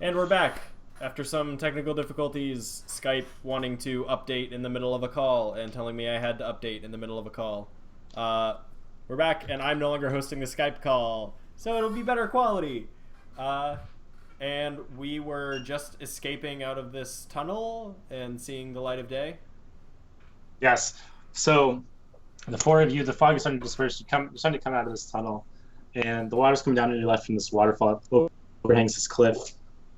And we're back after some technical difficulties. Skype wanting to update in the middle of a call and telling me I had to update in the middle of a call. We're back, and I'm no longer hosting the Skype call, so it'll be better quality. And we were just escaping out of this tunnel and seeing the light of day. Yes. So the four of you, the fog is starting to disperse. You're starting to come out of this tunnel, and the water's coming down on your left from this waterfall. Overhangs this cliff.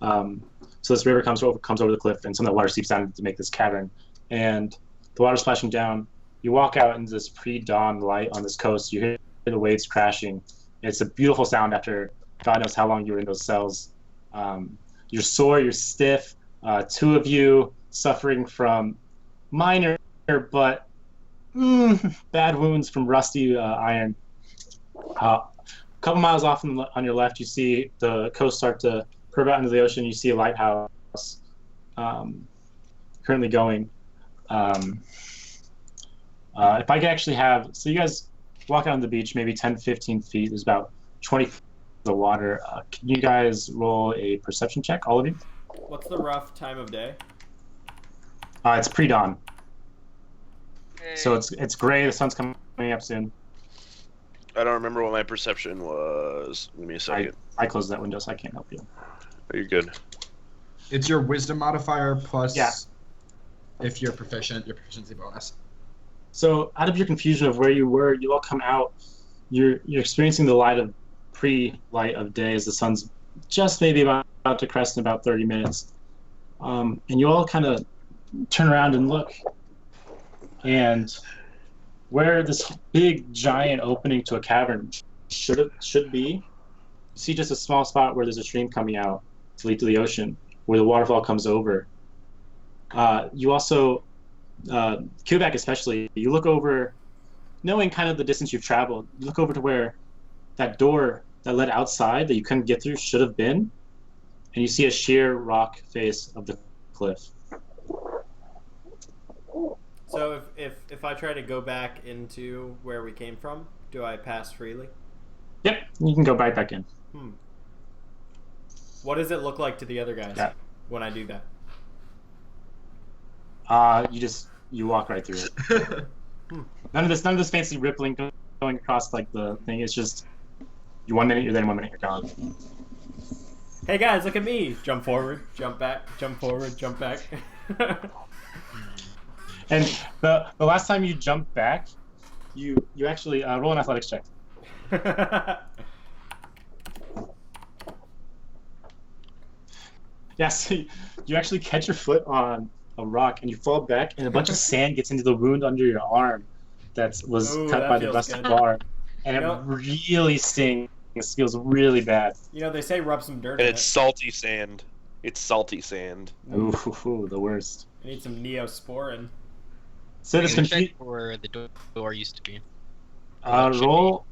So this river comes over the cliff, and some of the water seeps down to make this cavern. And the water's splashing down. You walk out into this pre-dawn light on this coast. You hear the waves crashing. It's a beautiful sound after God knows how long you were in those cells. You're sore, you're stiff. Two of you suffering from minor but bad wounds from rusty iron. A couple miles off on your left, you see the coast start to curve out into the ocean. You see a lighthouse currently going. If I could actually have... So you guys walk out on the beach, maybe 10, 15 feet. There's about 20 feet of the water. Can you guys roll a perception check, all of you? What's the rough time of day? It's pre-dawn. Hey. So it's gray. The sun's coming up soon. I don't remember what my perception was. Give me a second. I closed that window, so I can't help you. Are you good? It's your wisdom modifier plus, Yeah. if you're proficient, your proficiency bonus. So out of your confusion of where you were, you all come out. You're experiencing the pre-light of day as the sun's just maybe about to crest in about 30 minutes. And you all kind of turn around and look. And where this big, giant opening to a cavern should be, you see just a small spot where there's a stream coming out to lead to the ocean, where the waterfall comes over. You also... Quebec especially, you look over, knowing kind of the distance you've traveled, you look over to where that door that led outside that you couldn't get through should have been, and you see a sheer rock face of the cliff. So if I try to go back into where we came from, do I pass freely? Yep, you can go right back in. What does it look like to the other guys when I do that? You walk right through it. None of this fancy rippling going across like the thing. It's just 1 minute you're there, 1 minute you're gone. Hey guys, look at me! Jump forward, jump back, jump forward, jump back. And the last time you jumped back, you actually roll an athletics check. Yeah, so you actually catch your foot on a rock and you fall back, and a bunch of sand gets into the wound under your arm that was cut by the rusty bar, and it really stings. It feels really bad. You know, they say rub some dirt And in it's salty sand. It's salty sand. Ooh, the worst. I need some Neosporin. So this check where the door used to be. Roll.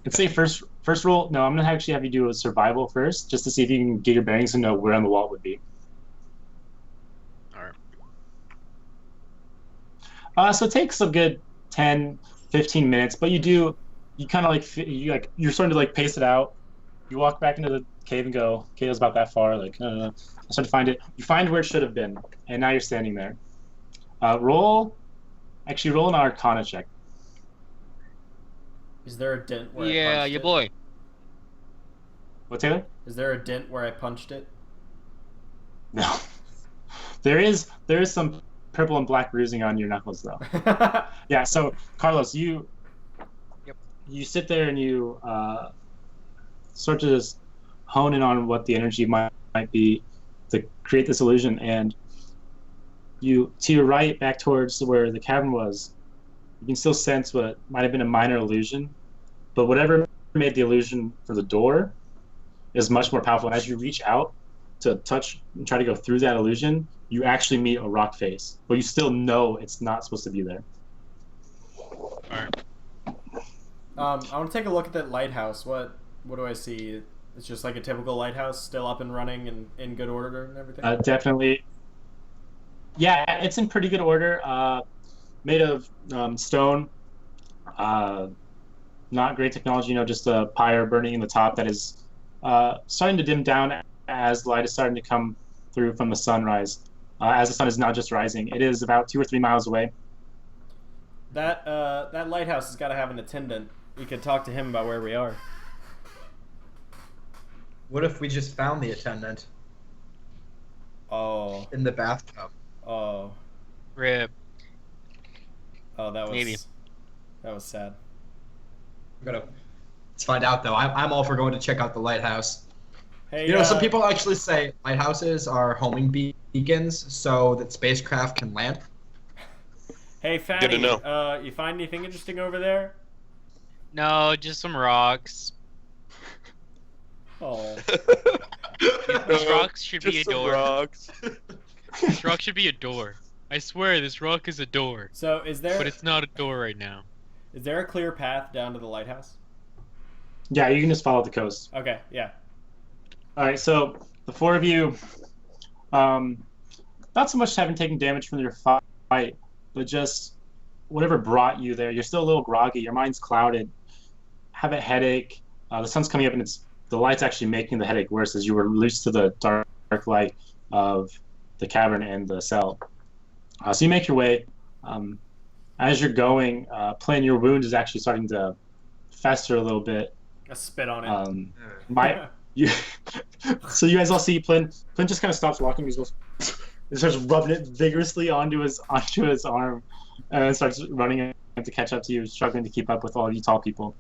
Let's say first roll. No, I'm gonna actually have you do a survival first, just to see if you can get your bearings and know where on the wall it would be. So it takes a good 10, 15 minutes, but you kind of you're starting to like pace it out. You walk back into the cave and go, okay, it was about that far. Like, I start to find it. You find where it should have been, and now you're standing there. Roll an Arcana check. Is there a dent where I Yeah, punched your it? boy. What, Taylor? Is there a dent where I punched it? No. There is some purple and black bruising on your knuckles, though. Yeah, so, Carlos, you sit there and you start to just hone in on what the energy might be to create this illusion, and you, to your right, back towards where the cavern was, you can still sense what might have been a minor illusion, but whatever made the illusion for the door is much more powerful, and as you reach out to touch and try to go through that illusion, you actually meet a rock face, but you still know it's not supposed to be there. Alright. I want to take a look at that lighthouse. What do I see? It's just like a typical lighthouse, still up and running and in good order and everything? Definitely. Yeah, it's in pretty good order. Made of stone. Not great technology, just a pyre burning in the top that is starting to dim down as the light is starting to come through from the sunrise. As the sun is now just rising, it is about 2 or 3 miles away. That lighthouse has got to have an attendant. We could talk to him about where we are. What if we just found the attendant Oh. in the bathtub? Oh. Rip. Oh, that was Maybe. That was sad. Let's find out though. I'm all for going to check out the lighthouse. Hey, You know, some people actually say lighthouses are homing beacons so that spacecraft can land. Hey, Fatty. Good to know. You find anything interesting over there? No, just some rocks. Oh. These rocks should be a Just some door. rocks. This rock should be a door. I swear, this rock is a door. So is there? But it's not a door right now. Is there a clear path down to the lighthouse? Yeah, you can just follow the coast. Okay. Yeah. All right, so the 4 of you, not so much having taken damage from your fight, but just whatever brought you there. You're still a little groggy. Your mind's clouded. Have a headache. The sun's coming up, and the light's actually making the headache worse as you were released to the dark light of the cavern and the cell. So you make your way. As you're going, Plin, your wound is actually starting to fester a little bit. I spit on it. So you guys all see Plin just kind of stops walking. He starts rubbing it vigorously onto his arm, and starts running to catch up to you, struggling to keep up with all of you tall people.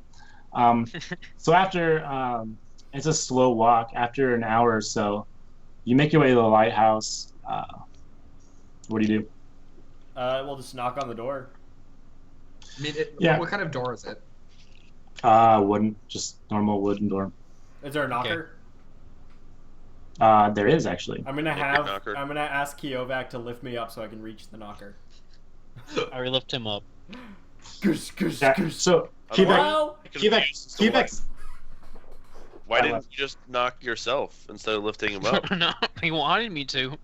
So after it's a slow walk. After an hour or so, you make your way to the lighthouse. What do you do? We'll just knock on the door. I mean, Yeah. what kind of door is it? Wooden, just normal wooden door. Is there a knocker? There is actually. I'm gonna knocker. I'm gonna ask Kiovac to lift me up so I can reach the knocker. I lift him up. Goose, goose, Yeah, goose. so Hello? Why didn't you just knock yourself instead of lifting him up? No, he wanted me to.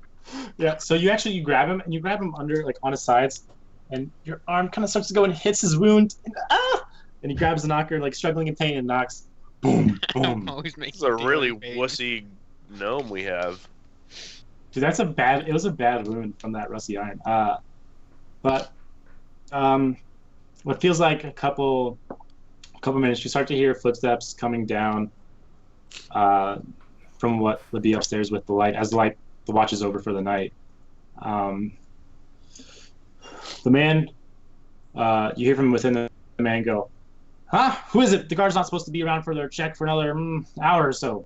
Yeah, so you grab him under, like, on his sides, and your arm kind of starts to go and hits his wound, and he grabs the knocker, like, struggling in pain, and knocks. Boom, boom. Always This makes is a really pain. wussy gnome we have. Dude, it was a bad wound from that rusty iron. But what feels like a couple minutes, you start to hear footsteps coming down from what would be upstairs with the light, as the watch is over for the night. The man, you hear from within the man go, "Huh? Who is it? The guard's not supposed to be around for their check for another hour or so."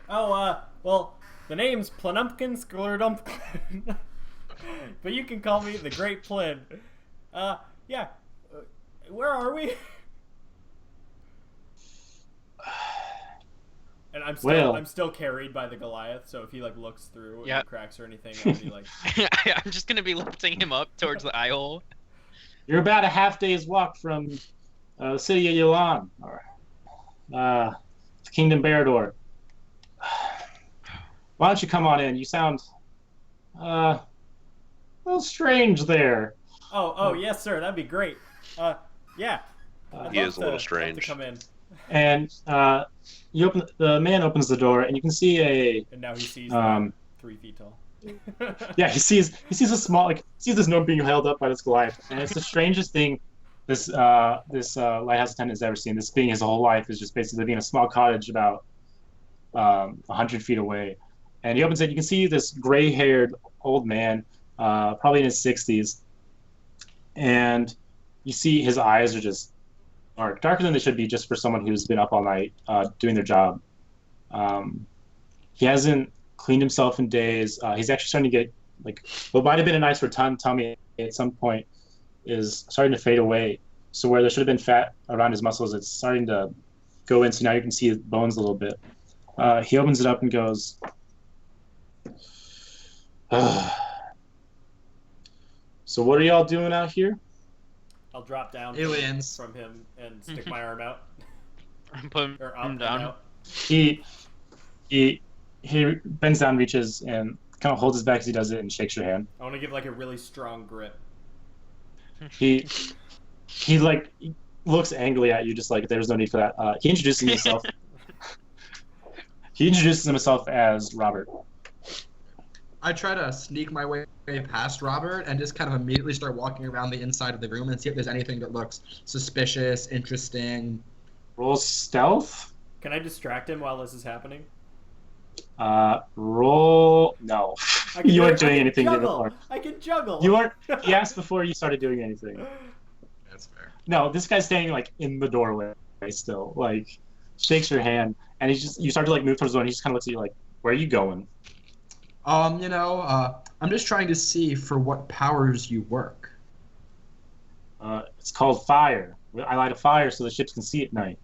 Oh, well, the name's Planumpkin Sklurdumpkin. But you can call me the Great Plin. Yeah. Where are we? And I'm still carried by the Goliath, so if he like looks through any cracks or anything, I'll be like I'm just gonna be lifting him up towards the eye hole. You're about a half day's walk from the city of Yolan, or Kingdom Berador. Why don't you come on in? You sound a little strange there. Oh, yes, sir. That'd be great. Yeah. He is a little strange. To come in. And the man opens the door, and you can see And now he sees me 3 feet tall. yeah, he sees a small, sees this gnome being held up by this Goliath, and it's the strangest thing this lighthouse attendant has ever seen. This being his whole life is just basically living in a small cottage about 100 feet away. And he opens it. You can see this gray-haired old man, probably in his 60s, and you see his eyes are just darker than they should be, just for someone who's been up all night doing their job. He hasn't cleaned himself in days. He's actually starting to get what might have been a nice rotund tummy at some point is starting to fade away. So where there should have been fat around his muscles, it's starting to go in. So now you can see his bones a little bit. He opens it up and goes, "So what are y'all doing out here?" I'll drop down Aliens. from him and stick my arm out. Put him Or up down. and out. He bends down, reaches, and kind of holds his back as he does it, and shakes your hand. I want to give like a really strong grip. He looks angrily at you, just like there's no need for that. He introduces himself. He introduces himself as Robert. I try to sneak my way past Robert and just kind of immediately start walking around the inside of the room and see if there's anything that looks suspicious, interesting. Roll stealth. Can I distract him while this is happening? Roll. No. You weren't doing anything before. I can juggle. You weren't. He asked before you started doing anything. That's fair. No, this guy's standing like in the doorway still. Like, shakes your hand, and you start to like move towards the door, and he just kind of looks at you like, "Where are you going?" I'm just trying to see for what powers you work. It's called fire. I light a fire so the ships can see at night.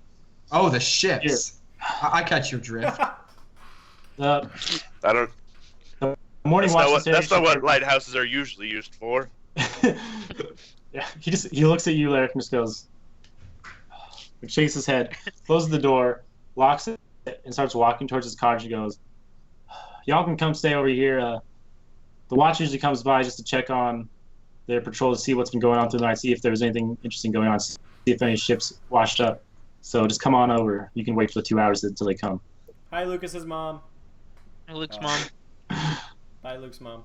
Oh, the ships. I catch your drift. The I don't. morning watch. That's not what lighthouses are usually used for. Yeah, he looks at you, Larrick, and just goes, shakes his head, closes the door, locks it, and starts walking towards his cottage. He goes, "Y'all can come stay over here. The watch usually comes by just to check on their patrol to see what's been going on through the night, see if there's anything interesting going on, see if any ships washed up. So just come on over. You can wait for the 2 hours until they come." Hi, Lucas's mom. Hi, Luke's mom. Bye, Luke's mom.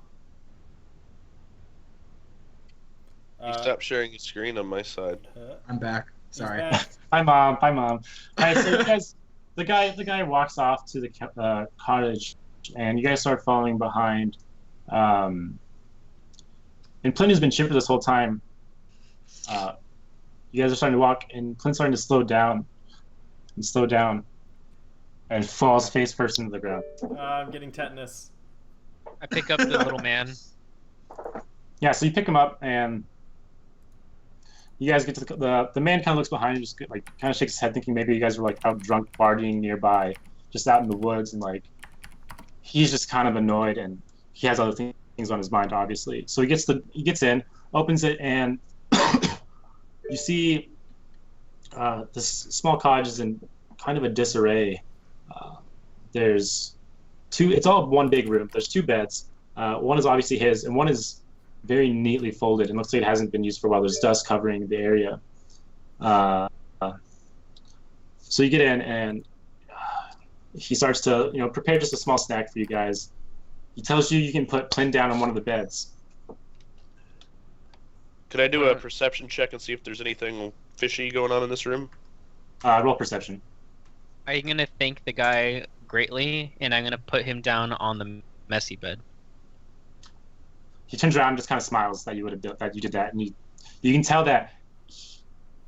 You stopped sharing your screen on my side. I'm back. he's Sorry. back. Bye, mom. Bye, mom. All right, so you guys, the guy walks off to the cottage, and you guys start following behind. And Plin has been chipper this whole time. You guys are starting to walk, and Plin's starting to slow down, and falls face first into the ground. I'm getting tetanus. I pick up the little man. Yeah, so you pick him up, and you guys get to the man. Kind of looks behind you, just kind of shakes his head, thinking maybe you guys were like out drunk partying nearby, just out in the woods, and like he's just kind of annoyed, and he has other things on his mind, obviously. So he gets in, opens it, and you see this small cottage is in kind of a disarray. There's two. It's all one big room. There's two beds. One is obviously his, and one is very neatly folded and looks like it hasn't been used for a while. There's dust covering the area. So you get in, and he starts to, prepare just a small snack for you guys. He tells you can put Plin down on one of the beds. Could I do a perception check and see if there's anything fishy going on in this room? Roll perception. I'm gonna thank the guy greatly, and I'm gonna put him down on the messy bed. He turns around and just kind of smiles that you did that, and you can tell that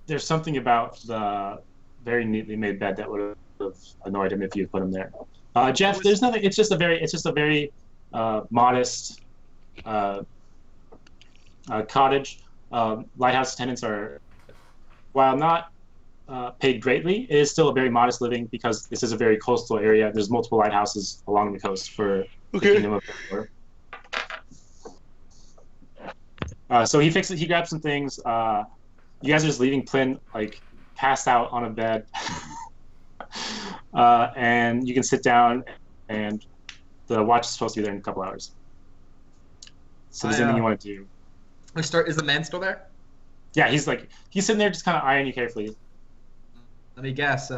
there's something about the very neatly made bed that would have annoyed him if you put him there. Jeff, there's nothing. It's just a very modest cottage. Lighthouse tenants are, while not paid greatly, it is still a very modest living because this is a very coastal area. There's multiple lighthouses along the coast for the Kingdom of Pelor. So he grabs some things. You guys are just leaving Plin passed out on a bed, and you can sit down. And the watch is supposed to be there in a couple hours. So there's anything you want to do? Is the man still there? Yeah, he's sitting there just kind of eyeing you carefully. Let me guess.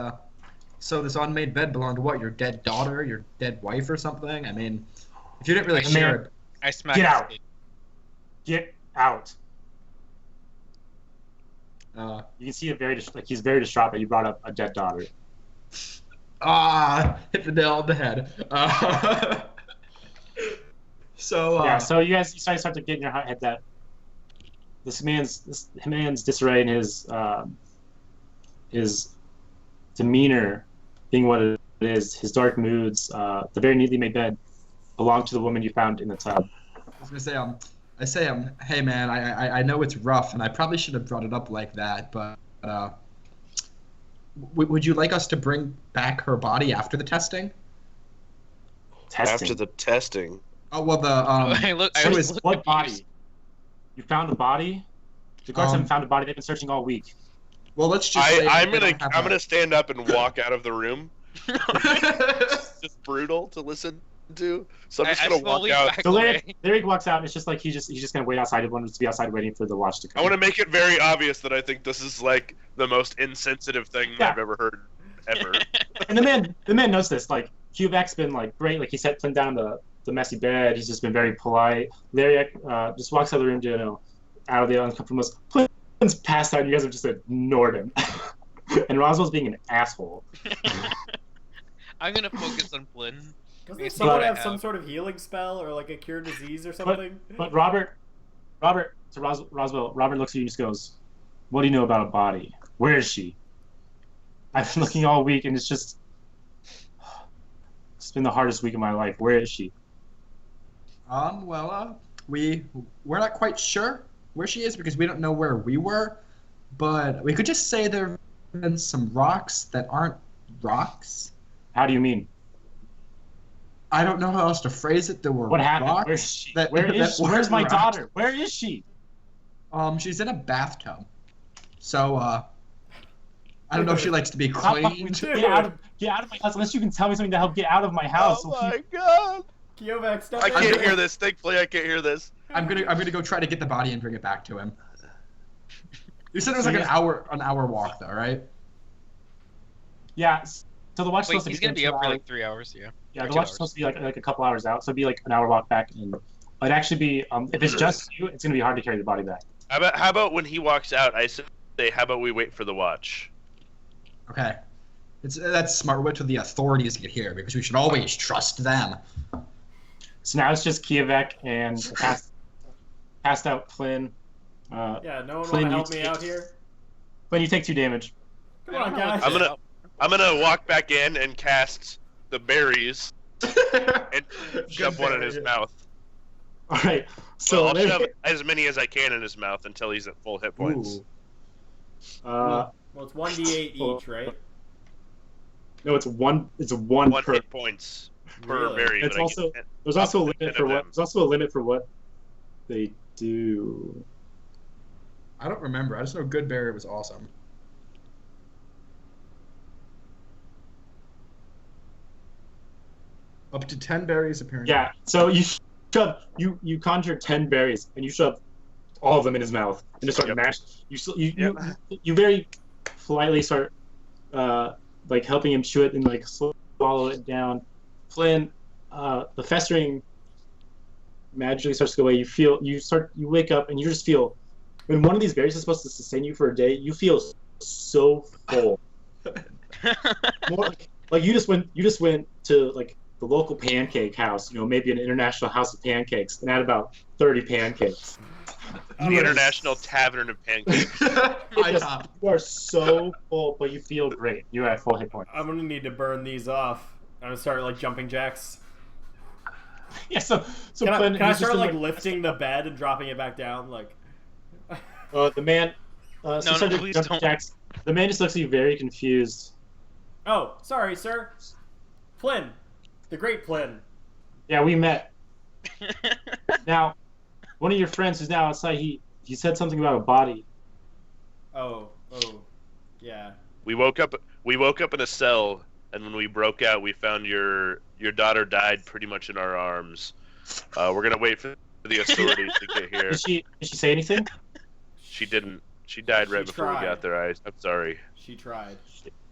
So this unmade bed belonged to what? Your dead daughter, your dead wife, or something? I mean, if you didn't really share it. I smack Get his out. face. Get out. You can see he's very distraught that you brought up a dead daughter. Hit the nail on the head. So you guys start to get in your head that this man's disarray and his demeanor being what it is, his dark moods, the very neatly made bed belonged to the woman you found in the tub. I was gonna say, hey man, I know it's rough, and I probably should have brought it up like that, but would you like us to bring back her body after the testing? After the testing. Oh well, what body? You found a body? The guards haven't found a body. They've been searching all week. Well, let's just. I'm gonna stand up and walk out of the room. It's just brutal to listen to. So I'm just gonna walk out. So Lyric walks out, and it's just like he's just gonna wait outside. He wants to be outside waiting for the watch to come. I want to make it very obvious that I think this is the most insensitive thing I've ever heard ever. And the man knows this. Qvac's been like great. Like he set Flynn down on the messy bed. He's just been very polite. Larry just walks out of the room, out of the uncomfortableness. Flynn's passed out. And you guys have just ignored him. And Roswell's being an asshole. I'm gonna focus on Flynn. Doesn't someone have some sort of healing spell or like a cure disease or something? But Robert, to Roswell, Robert looks at you and just goes, "What do you know about a body? Where is she? I've been looking all week and it's been the hardest week of my life. Where is she?" We're not quite sure where she is because we don't know where we were, but we could just say there have been some rocks that aren't rocks. How do you mean? I don't know how else to phrase it. There were What happened? rocks. Where is she? That, Where is she? Where's my rocks. daughter? Where is she? She's in a bathtub. So, I don't know if she likes to be cleaned. Get out of my house unless you can tell me something to help get out of my house. Oh my god! Qvac, stop I it. can't hear this. Thankfully, I can't hear this. I'm gonna go try to get the body and bring it back to him. You said it was like an hour walk though, right? Yeah. So the watch is Wait, supposed to he's be gonna be up for like 3 hours, yeah. Yeah, Or the 2 watch is hours. supposed to be like a couple hours out, so it'd be like an hour walk back, and it'd actually be if it's just you, it's gonna be hard to carry the body back. How about when he walks out, I say, how about we wait for the watch? Okay. That's smart. We'll wait till the authorities get here because we should always trust them. So now it's just Qvac and passed out Flynn. Yeah, no one Flynn, want to you help me out here? Flynn, you take 2 damage. Come on, guys. I'm gonna walk back in and cast the berries and shove one in his mouth. All right. So So I'll Larry- shove as many as I can in his mouth until he's at full hit points. Ooh. Well, it's 1d8 each, right? No, it's one. It's One per. hit points per Really? berry. It's but I also get- there's also a up to limit 10 for of what. them. There's also a limit for what they do. I don't remember. I just know Goodberry was awesome. Up to 10 berries apparently. Yeah. So you conjure 10 berries and you shove all of them in his mouth and just start Yep. mash. You very politely start like helping him chew it and like swallow it down. Flynn, the festering magically starts to go away. You wake up and you just feel when one of these berries is supposed to sustain you for a day, you feel so full. More like you just went to like the local pancake house, maybe an international house of pancakes, and had about 30 pancakes. The International Tavern of Pancakes. High top. You are so full, but you feel great. You're at full hit points. I'm gonna need to burn these off. I'm gonna start like jumping jacks. Yeah, so Can Flynn, I he's just start in, like lifting the bed and dropping it back down? Like, the man. So No, started please jumping don't. jacks. The man just looks at you very confused. oh, sorry, sir. Flynn, the great Flynn. Yeah, we met. Now, one of your friends who's now outside, he said something about a body. Oh, yeah. We woke up in a cell, and when we broke out, we found your daughter died pretty much in our arms. We're gonna wait for the authorities to get here. Did she say anything? She didn't. She died right She before we tried. got there. I'm sorry. She tried.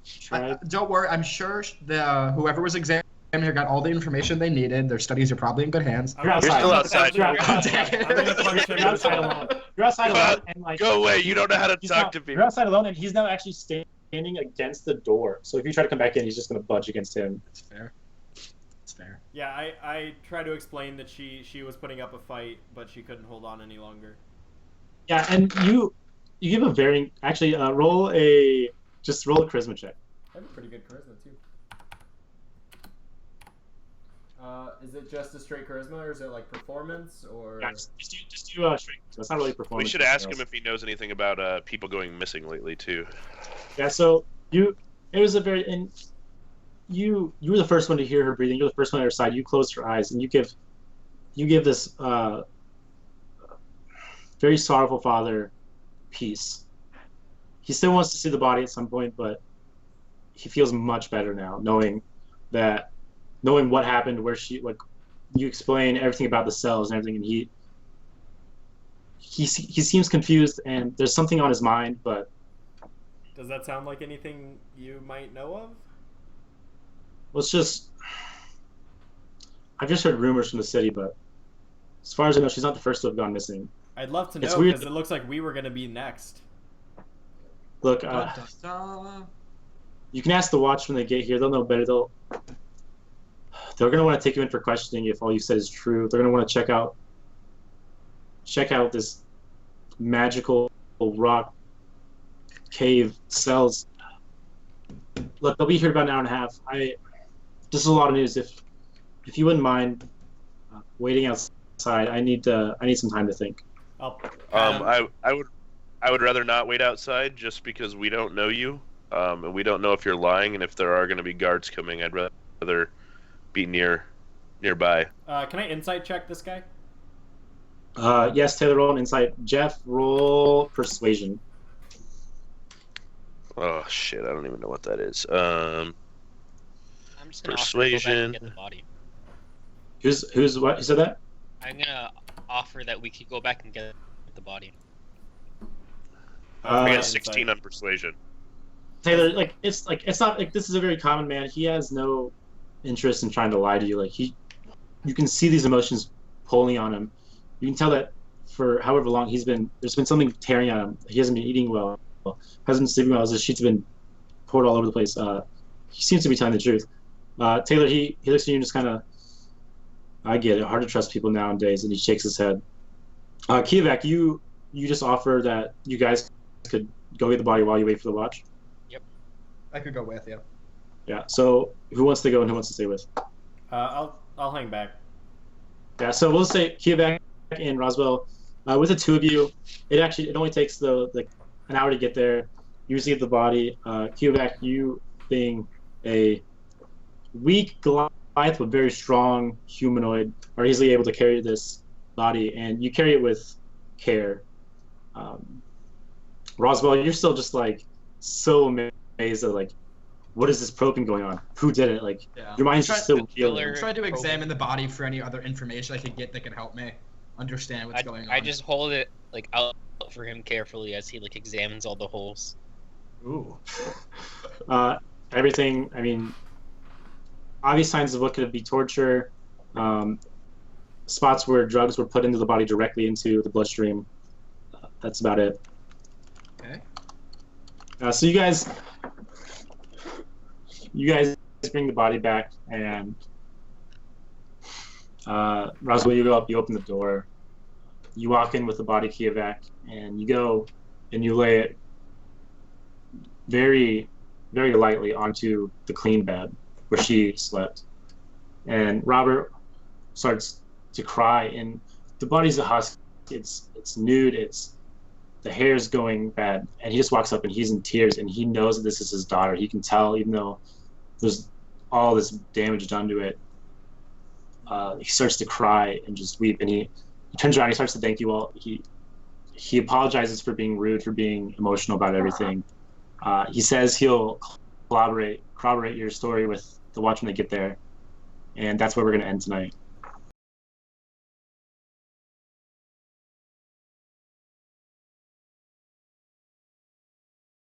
She tried. Don't worry. I'm sure whoever was examining her got all the information they needed. Their studies are probably in good hands. You're outside. still outside. You're I'm gonna punch him You're in the outside face. alone. You're outside alone, and like Go away! You don't know how to he's talk now- to people. You're outside alone, and he's now actually standing against the door. So if you try to come back in, he's just gonna budge against him. That's fair. That's fair. Yeah, I try to explain that she was putting up a fight, but she couldn't hold on any longer. Yeah, and you give a very roll a charisma check. I have a pretty good charisma too. Is it just a straight charisma, or is it like performance, or? Yeah, just do straight. So it's not really performance. We should ask him if he knows anything about people going missing lately too. Yeah, so you were the first one to hear her breathing. You're the first one at her side. You closed her eyes and you give this very sorrowful father peace. He still wants to see the body at some point, but he feels much better now, knowing what happened, where you explain everything about the cells and everything, and he seems confused and there's something on his mind, but Does that sound like anything you might know of? let's just I've just heard rumors from the city, but as far as I know, she's not the first to have gone missing. I'd love to It's know weird. because it looks like we were gonna be next. Look, Dun, dun, dun. you can ask the watch when they get here. They'll know better. They're gonna want to take you in for questioning if all you said is true. They're gonna want to check out this magical rock cave cells. Look, they'll be here about an hour and a half. This is a lot of news. If you wouldn't mind waiting outside, I need some time to think. I would rather not wait outside just because we don't know you, and we don't know if you're lying, and if there are going to be guards coming, I'd rather be nearby. Can I insight check this guy? Yes, Taylor, roll an insight. Jeff, roll persuasion. Oh shit, I don't even know what that is. I'm just gonna Persuasion. offer to go back and get the body. Who's what? Who said that? I'm gonna offer that we could go back and get the body. I got Uh, 16 on persuasion. Taylor, it's not like this is a very common man. He has no interest in trying to lie to you. You can see these emotions pulling on him. You can tell that for however long there's been something tearing at him. He hasn't been eating well, hasn't been sleeping well. His sheets have been poured all over the place. He seems to be telling the truth. Taylor, he looks at you and just kind of, I get it. Hard to trust people nowadays, and he shakes his head. Kivak, you just offer that you guys could go get the body while you wait for the watch. I could go with you. Yeah. So who wants to go and who wants to stay with? I'll hang back. Yeah. So we'll say Kivak and Roswell. With the two of you, it only takes an hour to get there. You receive the body. Kivak, you being a weak Goliath but very strong humanoid, are easily able to carry this body, and you carry it with care. Roswell, you're still just so amazed at what is this probing going on? Who did it? Yeah. Your mind's just still reeling. I'm trying to examine the body for any other information I could get that could help me understand what's going on. I just hold it out for him carefully as he examines all the holes. Ooh. Everything. I mean, obvious signs of what could be torture. Spots where drugs were put into the body directly into the bloodstream. That's about it. Okay. So you guys bring the body back, and Roswell, you go up, you open the door, you walk in with the body, Kivak, and you go and you lay it very, very lightly onto the clean bed where she slept. And Robert starts to cry, and the body's a husk. It's nude. The hair's going bad, and he just walks up and he's in tears, and he knows that this is his daughter. He can tell, even though there's all this damage done to it. He starts to cry and just weep, and he turns around. He starts to thank you all. He apologizes for being rude, for being emotional about everything. He says he'll corroborate your story with the watch when they get there, and that's where we're going to end tonight.